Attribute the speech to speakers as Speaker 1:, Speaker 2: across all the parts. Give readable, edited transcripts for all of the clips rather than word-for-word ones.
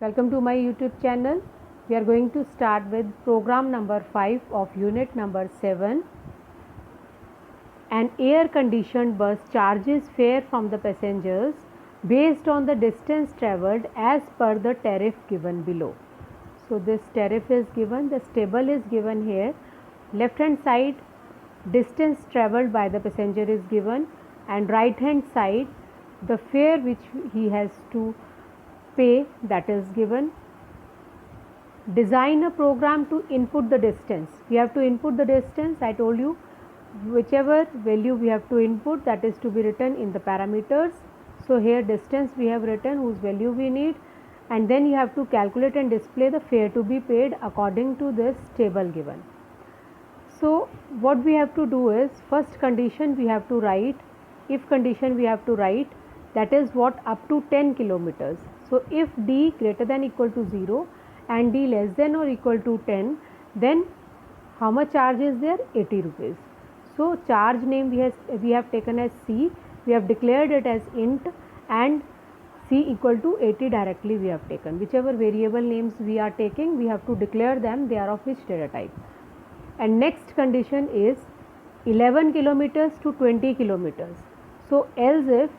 Speaker 1: Welcome to my YouTube channel. We are going to start with program number 5 of unit number 7. An air conditioned bus charges fare from the passengers based on the distance travelled as per the tariff given below. So this tariff is given, this table is given here. Left hand side distance travelled by the passenger is given, and right hand side the fare which he has to pay, that is given. Design a program to input the distance. We have to input the distance. I told you whichever value we have to input, that is to be written in the parameters. So here distance we have written whose value we need, and then you have to calculate and display the fare to be paid according to this table given. So what we have to do is, first condition we have to write, if condition we have to write, that is what, up to 10 kilometers. So if d greater than equal to 0 and d less than or equal to 10, then how much charge is there? 80 rupees. So charge name we have taken as C, we have declared it as int, and C equal to 80 directly we have taken. Whichever variable names we are taking, we have to declare them, they are of which data type. And next condition is 11 kilometers to 20 kilometers. So else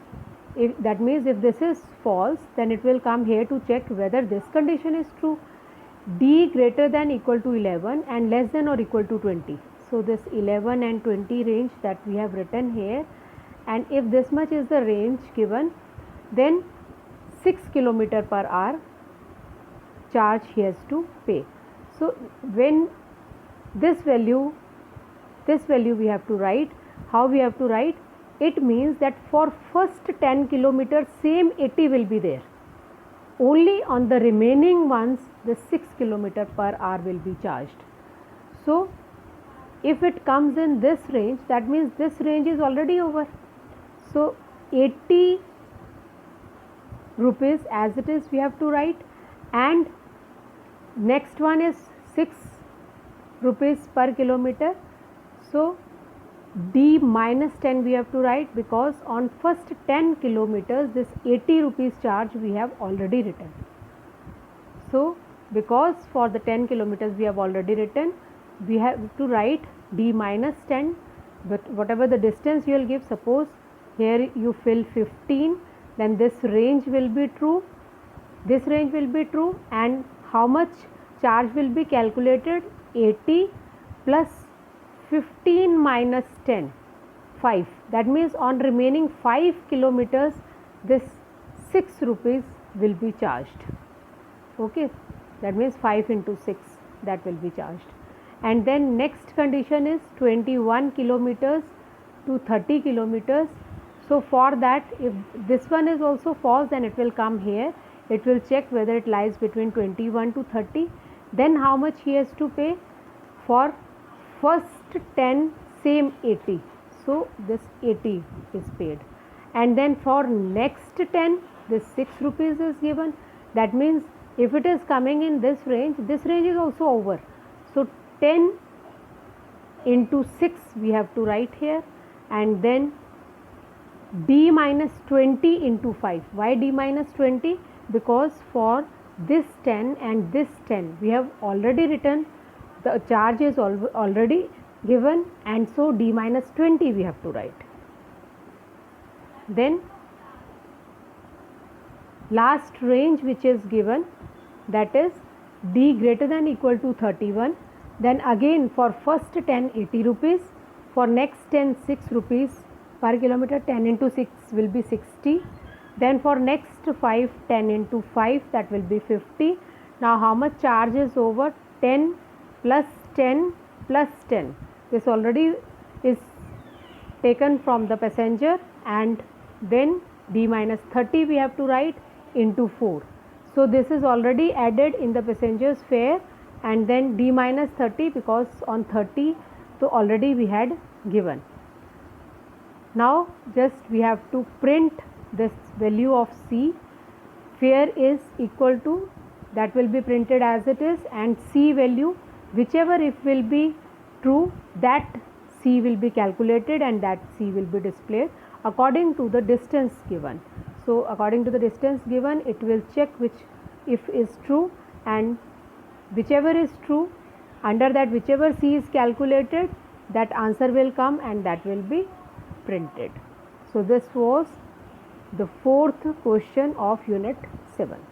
Speaker 1: if that means if this is false, then it will come here to check whether this condition is true. D greater than equal to 11 and less than or equal to 20. So this 11 and 20 range that we have written here, and if this much is the range given, then 6 km per hour charge he has to pay. So when this value we have to write, how we have to write? It means that for first 10 kilometers same 80 will be there. Only on the remaining ones the 6 km per hour will be charged. So if it comes in this range, that means this range is already over. So 80 rupees as it is we have to write, and next one is 6 rupees per kilometer. So D minus 10 we have to write, because on first 10 kilometers this 80 rupees charge we have already written. So because for the 10 kilometers we have already written, we have to write D minus 10, but whatever the distance you will give, suppose here you fill 15, then this range will be true, this range will be true, and how much charge will be calculated? 80 plus 15 minus 10, 5. That means on remaining 5 kilometers this 6 rupees will be charged. Okay, that means 5 into 6 that will be charged. And then next condition is 21 kilometers to 30 kilometers. So for that, if this one is also false, then it will come here. It will check whether it lies between 21 to 30. Then how much he has to pay? For first 10 same 80. So this 80 is paid. And then for next 10 this 6 rupees is given. That means if it is coming in this range is also over. So 10 into 6 we have to write here, and then D minus 20 into 5. Why D minus 20? Because for this 10 and this 10 we have already written, the charge is already given, and so D minus 20 we have to write. Then last range which is given, that is D greater than equal to 31. Then again for first 10 80 rupees, for next 10 6 rupees per kilometer, 10 into 6 will be 60. Then for next 5 10 into 5, that will be 50. Now how much charge is over? 10 plus 10 plus 10. This already is taken from the passenger, and then D minus 30 we have to write into 4. So this is already added in the passenger's fare, and then D minus 30, because on 30 so already we had given. Now just we have to print this value of C. Fare is equal to, that will be printed as it is, and C value, whichever if will be true, that C will be calculated and that C will be displayed according to the distance given. So according to the distance given, it will check which if is true, and whichever is true, under that whichever C is calculated, that answer will come and that will be printed. So this was the fourth question of unit 7.